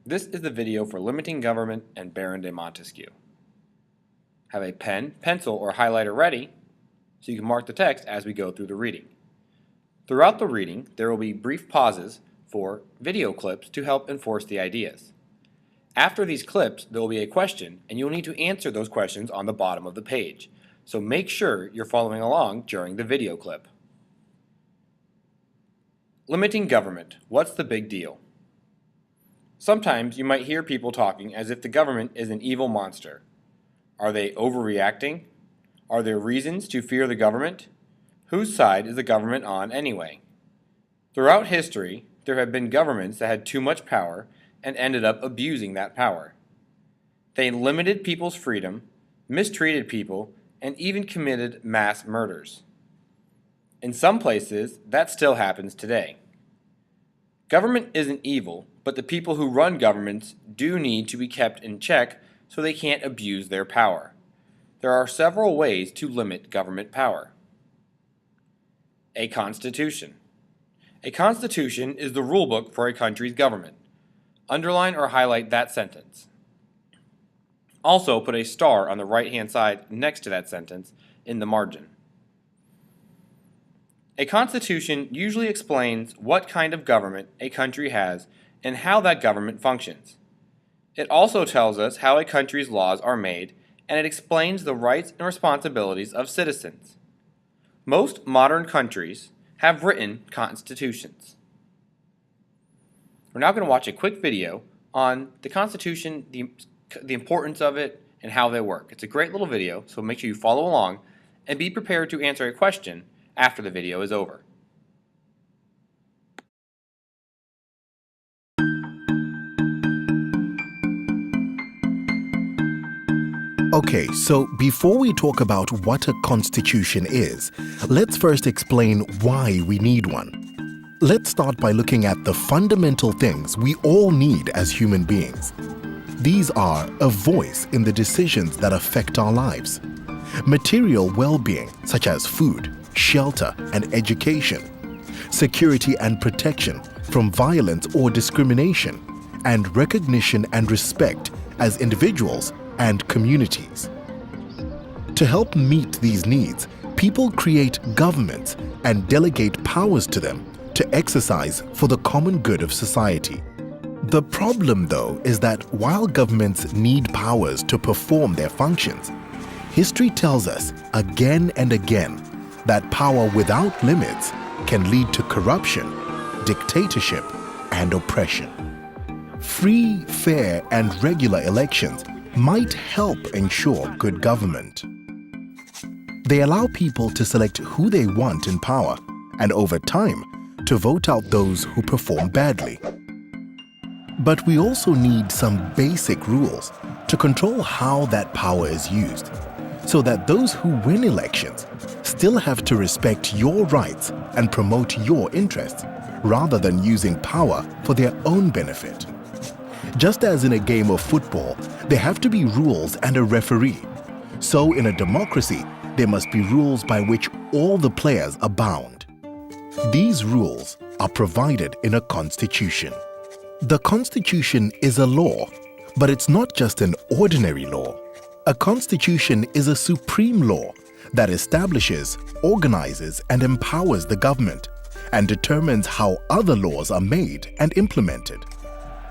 This is the video for Limiting Government and Baron de Montesquieu. Have a pen, pencil, or highlighter ready so you can mark the text as we go through the reading. Throughout the reading, there will be brief pauses for video clips to help enforce the ideas. After these clips, there will be a question, and you'll need to answer those questions on the bottom of the page. So make sure you're following along during the video clip. Limiting government. What's the big deal? Sometimes you might hear people talking as if the government is an evil monster. Are they overreacting? Are there reasons to fear the government? Whose side is the government on anyway? Throughout history, there have been governments that had too much power and ended up abusing that power. They limited people's freedom, mistreated people, and even committed mass murders. In some places, that still happens today. Government isn't evil, but the people who run governments do need to be kept in check so they can't abuse their power. There are several ways to limit government power. A constitution. A constitution is the rulebook for a country's government. Underline or highlight that sentence. Also put a star on the right-hand side next to that sentence in the margin. A constitution usually explains what kind of government a country has and how that government functions. It also tells us how a country's laws are made, and it explains the rights and responsibilities of citizens. Most modern countries have written constitutions. We're now going to watch a quick video on the Constitution, the importance of it, and how they work. It's a great little video, so make sure you follow along and be prepared to answer a question after the video is over. Okay, so before we talk about what a constitution is, let's first explain why we need one. Let's start by looking at the fundamental things we all need as human beings. These are a voice in the decisions that affect our lives, material well-being such as food, shelter and education, security and protection from violence or discrimination, and recognition and respect as individuals and communities. To help meet these needs, people create governments and delegate powers to them to exercise for the common good of society. The problem, though, is that while governments need powers to perform their functions, history tells us again and again that power without limits can lead to corruption, dictatorship, and oppression. Free, fair, and regular elections might help ensure good government. They allow people to select who they want in power and, over time, to vote out those who perform badly. But we also need some basic rules to control how that power is used, so that those who win elections still have to respect your rights and promote your interests, rather than using power for their own benefit. Just as in a game of football, there have to be rules and a referee. So in a democracy, there must be rules by which all the players are bound. These rules are provided in a constitution. The constitution is a law, but it's not just an ordinary law. A constitution is a supreme law that establishes, organizes, and empowers the government and determines how other laws are made and implemented.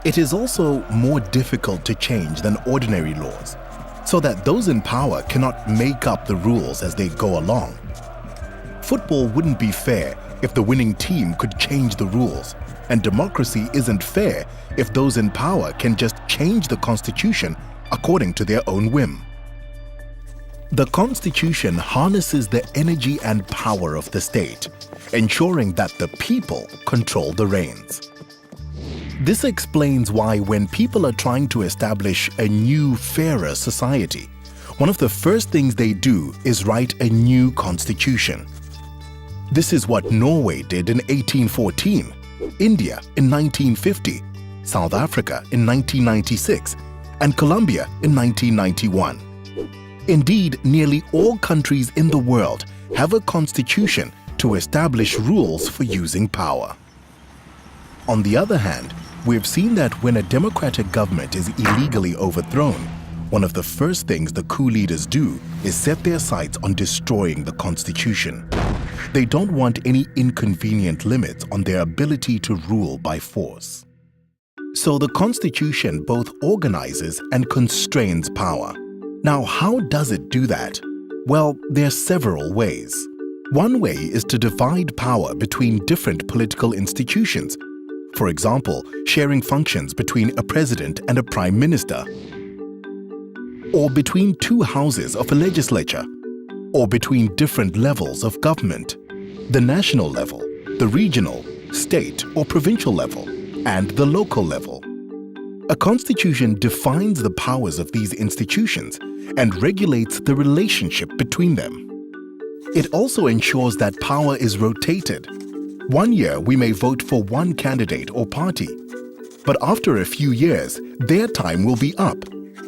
It is also more difficult to change than ordinary laws, so that those in power cannot make up the rules as they go along. Football wouldn't be fair if the winning team could change the rules, and democracy isn't fair if those in power can just change the constitution according to their own whim. The Constitution harnesses the energy and power of the state, ensuring that the people control the reins. This explains why when people are trying to establish a new, fairer society, one of the first things they do is write a new constitution. This is what Norway did in 1814, India in 1950, South Africa in 1996, and Colombia in 1991. Indeed, nearly all countries in the world have a constitution to establish rules for using power. On the other hand, We've seen that when a democratic government is illegally overthrown, one of the first things the coup leaders do is set their sights on destroying the constitution. They don't want any inconvenient limits on their ability to rule by force. So the constitution both organizes and constrains power. Now, how does it do that? Well, there are several ways. One way is to divide power between different political institutions. For example, sharing functions between a president and a prime minister, or between two houses of a legislature, or between different levels of government, the national level, the regional, state or provincial level, and the local level. A constitution defines the powers of these institutions and regulates the relationship between them. It also ensures that power is rotated. One year we may vote for one candidate or party, but after a few years, their time will be up,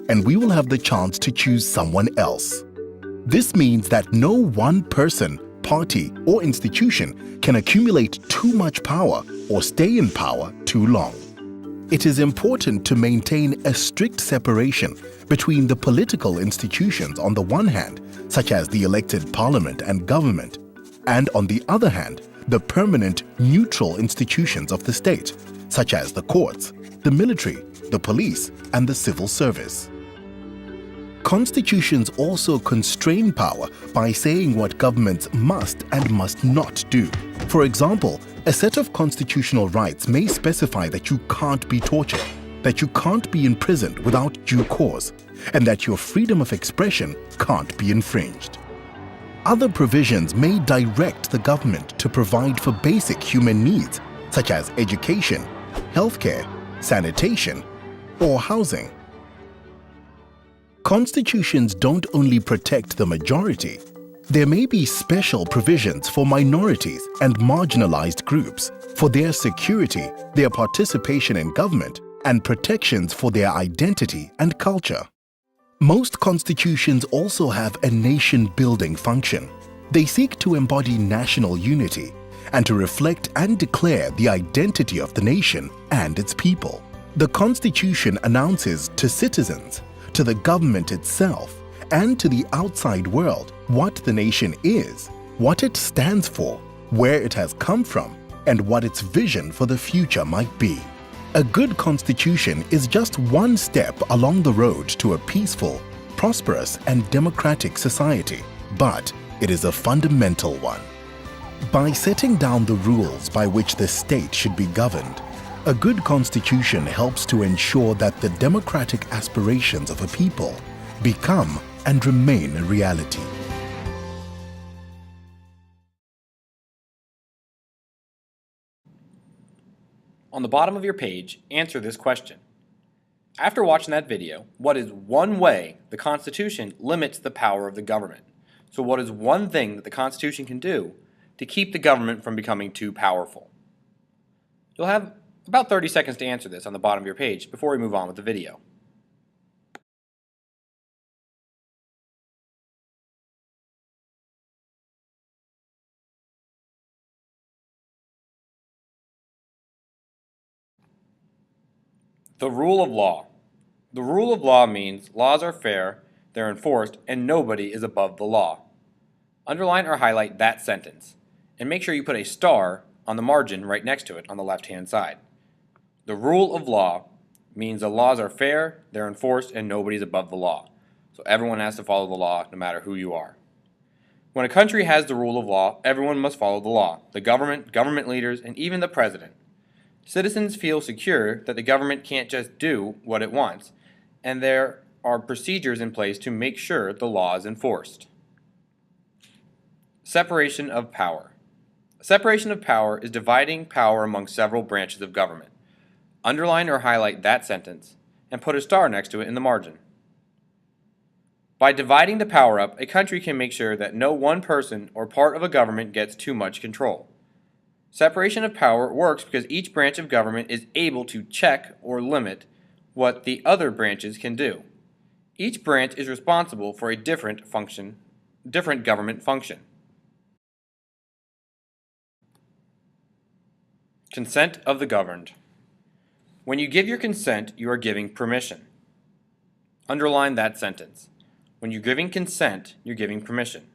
and we will have the chance to choose someone else. This means that no one person, party, or institution can accumulate too much power or stay in power too long. It is important to maintain a strict separation between the political institutions on the one hand, such as the elected parliament and government, and on the other hand, the permanent neutral institutions of the state, such as the courts, the military, the police, and the civil service. Constitutions also constrain power by saying what governments must and must not do. For example, a set of constitutional rights may specify that you can't be tortured, that you can't be imprisoned without due cause, and that your freedom of expression can't be infringed. Other provisions may direct the government to provide for basic human needs, such as education, healthcare, sanitation, or housing. Constitutions don't only protect the majority. There may be special provisions for minorities and marginalized groups, for their security, their participation in government, and protections for their identity and culture. Most constitutions also have a nation-building function. They seek to embody national unity and to reflect and declare the identity of the nation and its people. The Constitution announces to citizens, to the government itself, and to the outside world what the nation is, what it stands for, where it has come from, and what its vision for the future might be. A good constitution is just one step along the road to a peaceful, prosperous, and democratic society, but it is a fundamental one. By setting down the rules by which the state should be governed, a good constitution helps to ensure that the democratic aspirations of a people become and remain a reality. On the bottom of your page, answer this question. After watching that video, what is one way the Constitution limits the power of the government? So what is one thing that the Constitution can do to keep the government from becoming too powerful? You'll have about 30 seconds to answer this on the bottom of your page before we move on with the video. The rule of law. The rule of law means laws are fair, they're enforced, and nobody is above the law. Underline or highlight that sentence, and make sure you put a star on the margin right next to it on the left-hand side. The rule of law means the laws are fair, they're enforced, and nobody's above the law. So everyone has to follow the law, no matter who you are. When a country has the rule of law, everyone must follow the law, the government, government leaders, and even the president. Citizens feel secure that the government can't just do what it wants, and there are procedures in place to make sure the law is enforced. Separation of power. Separation of power is dividing power among several branches of government. Underline or highlight that sentence, and put a star next to it in the margin. By dividing the power up, a country can make sure that no one person or part of a government gets too much control. Separation of power works because each branch of government is able to check or limit what the other branches can do. Each branch is responsible for a different government function. Consent of the governed. When you give your consent, you are giving permission. Underline that sentence. When you're giving consent, you're giving permission.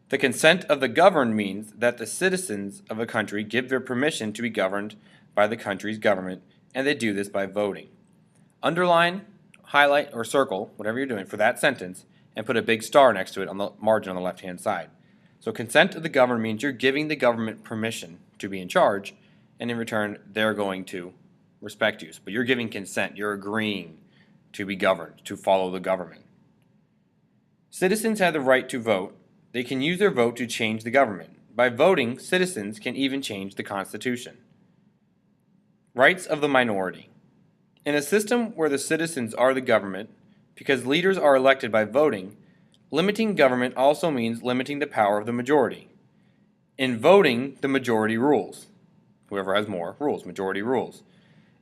The consent of the governed means that the citizens of a country give their permission to be governed by the country's government, and they do this by voting. Underline, highlight, or circle, whatever you're doing, for that sentence, and put a big star next to it on the margin on the left-hand side. So consent of the governed means you're giving the government permission to be in charge, and in return, they're going to respect you. But you're giving consent. You're agreeing to be governed, to follow the government. Citizens have the right to vote. They can use their vote to change the government. By voting, citizens can even change the Constitution. Rights of the minority. In a system where the citizens are the government, because leaders are elected by voting, limiting government also means limiting the power of the majority. In voting, the majority rules. Whoever has more rules, majority rules.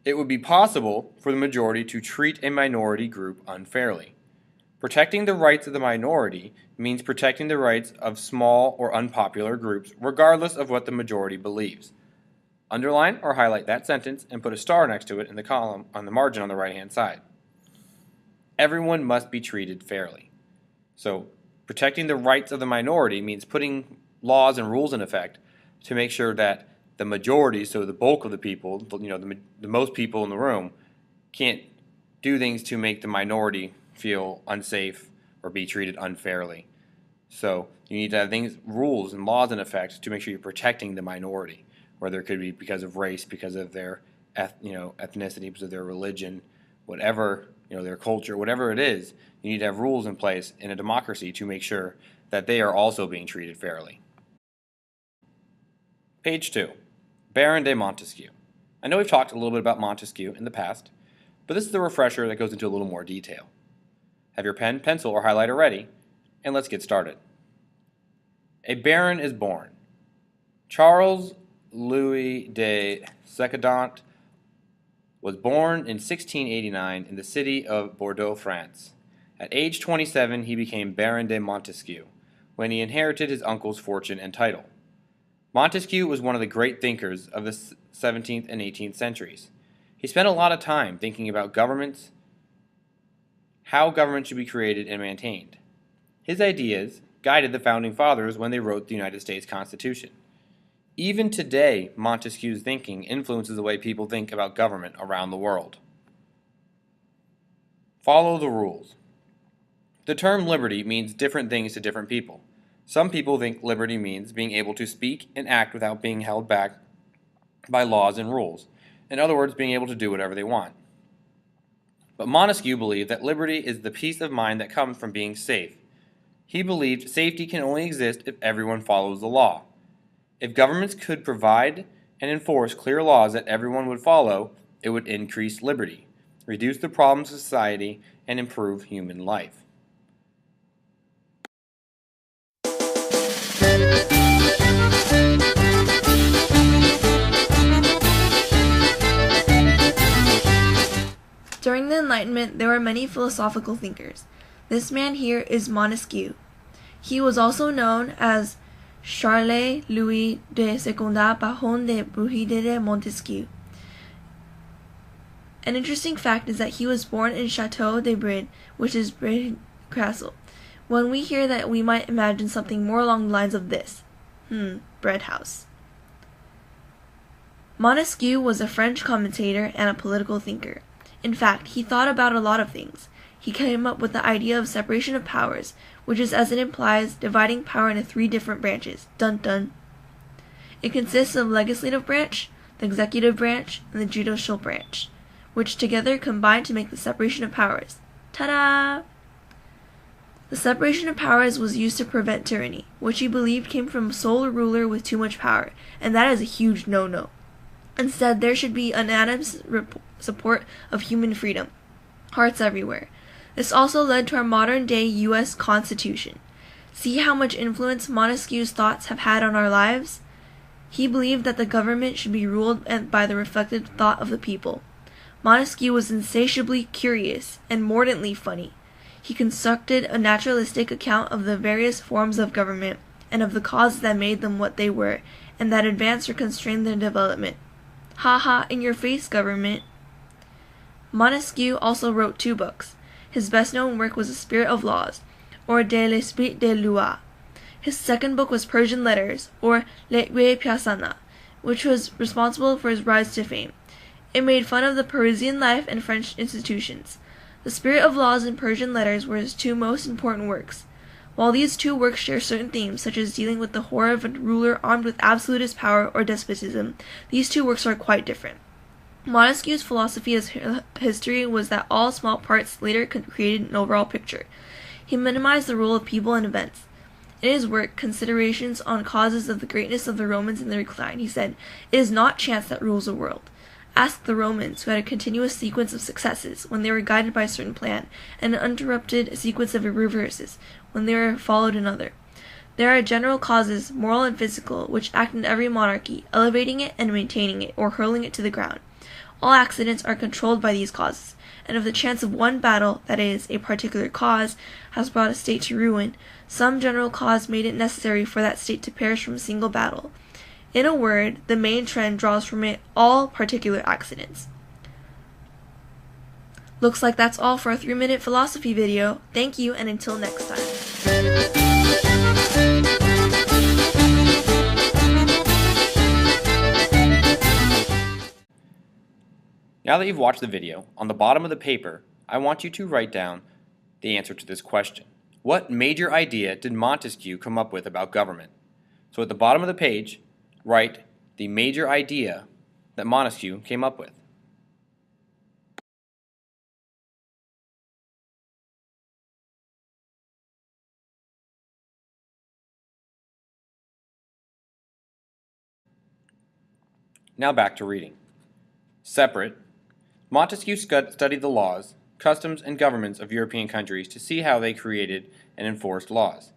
It would be possible for the majority to treat a minority group unfairly. Protecting the rights of the minority means protecting the rights of small or unpopular groups, regardless of what the majority believes. Underline or highlight that sentence and put a star next to it in the column on the margin on the right-hand side. Everyone must be treated fairly. So, protecting the rights of the minority means putting laws and rules in effect to make sure that the majority, so the bulk of the people, the most people in the room, can't do things to make the minority feel unsafe or be treated unfairly. So you need to have rules and laws in effect to make sure you're protecting the minority, whether it could be because of race, because of their ethnicity, because of their religion, whatever, their culture, whatever it is. You need to have rules in place in a democracy to make sure that they are also being treated fairly. Page 2. Baron de Montesquieu. I know we've talked a little bit about Montesquieu in the past, but this is the refresher that goes into a little more detail. Have your pen, pencil, or highlighter ready, and let's get started. A baron is born. Charles Louis de Sequedant was born in 1689 in the city of Bordeaux, France. At age 27, he became Baron de Montesquieu, when he inherited his uncle's fortune and title. Montesquieu was one of the great thinkers of the 17th and 18th centuries. He spent a lot of time thinking about governments, how government should be created and maintained. His ideas guided the Founding Fathers when they wrote the United States Constitution. Even today, Montesquieu's thinking influences the way people think about government around the world. Follow the rules. The term liberty means different things to different people. Some people think liberty means being able to speak and act without being held back by laws and rules. In other words, being able to do whatever they want. But Montesquieu believed that liberty is the peace of mind that comes from being safe. He believed safety can only exist if everyone follows the law. If governments could provide and enforce clear laws that everyone would follow, it would increase liberty, reduce the problems of society, and improve human life. During the Enlightenment, there were many philosophical thinkers. This man here is Montesquieu. He was also known as Charles Louis de Sequedant Baron de Broglie de Montesquieu. An interesting fact is that he was born in Chateau de Bride, which is Bride Castle. When we hear that, we might imagine something more along the lines of this. Bread house. Montesquieu was a French commentator and a political thinker. In fact, he thought about a lot of things. He came up with the idea of separation of powers, which is, as it implies, dividing power into 3 different branches. Dun dun. It consists of the legislative branch, the executive branch, and the judicial branch, which together combine to make the separation of powers. Ta-da! The separation of powers was used to prevent tyranny, which he believed came from a sole ruler with too much power, and that is a huge no-no. Instead, there should be unanimous support of human freedom. Hearts everywhere. This also led to our modern-day U.S. Constitution. See how much influence Montesquieu's thoughts have had on our lives? He believed that the government should be ruled by the reflected thought of the people. Montesquieu was insatiably curious and mordantly funny. He constructed a naturalistic account of the various forms of government and of the causes that made them what they were and that advanced or constrained their development. Ha ha, in your face, government. Montesquieu also wrote 2 books. His best-known work was The Spirit of Laws, or De l'Esprit des Lois. His second book was Persian Letters, or Lettres Persanes, which was responsible for his rise to fame. It made fun of the Parisian life and French institutions. The Spirit of Laws and Persian Letters were his 2 most important works. While these 2 works share certain themes, such as dealing with the horror of a ruler armed with absolutist power or despotism, these 2 works are quite different. Montesquieu's philosophy of history was that all small parts later created an overall picture. He minimized the role of people and events. In his work, Considerations on Causes of the Greatness of the Romans in their Decline, he said, "It is not chance that rules the world. Ask the Romans, who had a continuous sequence of successes when they were guided by a certain plan, and an uninterrupted sequence of reverses when they were followed another. There are general causes, moral and physical, which act in every monarchy, elevating it and maintaining it, or hurling it to the ground. All accidents are controlled by these causes, and if the chance of one battle, that is, a particular cause, has brought a state to ruin, some general cause made it necessary for that state to perish from a single battle. In a word, the main trend draws from it all particular accidents." Looks like that's all for a 3-minute philosophy video. Thank you, and until next time. Now that you've watched the video, on the bottom of the paper, I want you to write down the answer to this question. What major idea did Montesquieu come up with about government? So at the bottom of the page, write the major idea that Montesquieu came up with. Now back to reading. Separate. Montesquieu studied the laws, customs, and governments of European countries to see how they created and enforced laws.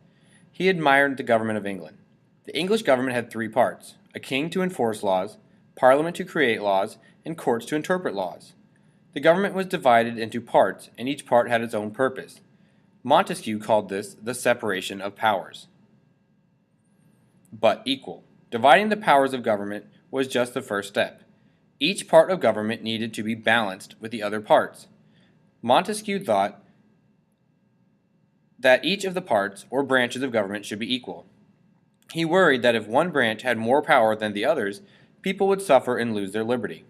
He admired the government of England. The English government had 3 parts: a king to enforce laws, parliament to create laws, and courts to interpret laws. The government was divided into parts, and each part had its own purpose. Montesquieu called this the separation of powers. But equal. Dividing the powers of government was just the first step. Each part of government needed to be balanced with the other parts. Montesquieu thought that each of the parts or branches of government should be equal. He worried that if one branch had more power than the others, people would suffer and lose their liberty.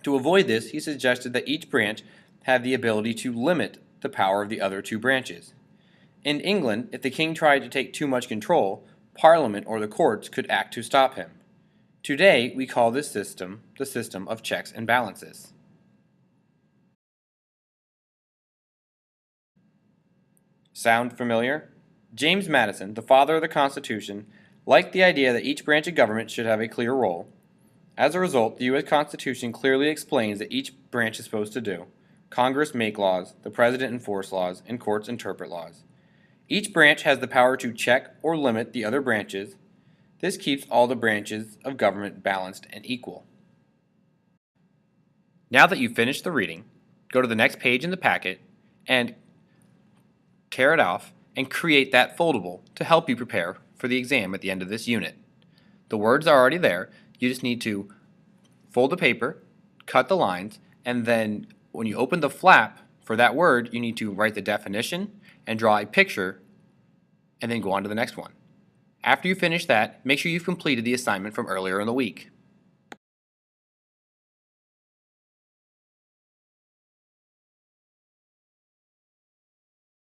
To avoid this, he suggested that each branch have the ability to limit the power of the other 2 branches. In England, if the king tried to take too much control, Parliament or the courts could act to stop him. Today, we call this system the system of checks and balances. Sound familiar? James Madison, the father of the Constitution, liked the idea that each branch of government should have a clear role. As a result, the U.S. Constitution clearly explains that each branch is supposed to do. Congress make laws, the President enforce laws, and courts interpret laws. Each branch has the power to check or limit the other branches. This keeps all the branches of government balanced and equal. Now that you've finished the reading, go to the next page in the packet and tear it off and create that foldable to help you prepare for the exam at the end of this unit. The words are already there. You just need to fold the paper, cut the lines, and then when you open the flap for that word, you need to write the definition and draw a picture and then go on to the next one. After you finish that, make sure you've completed the assignment from earlier in the week.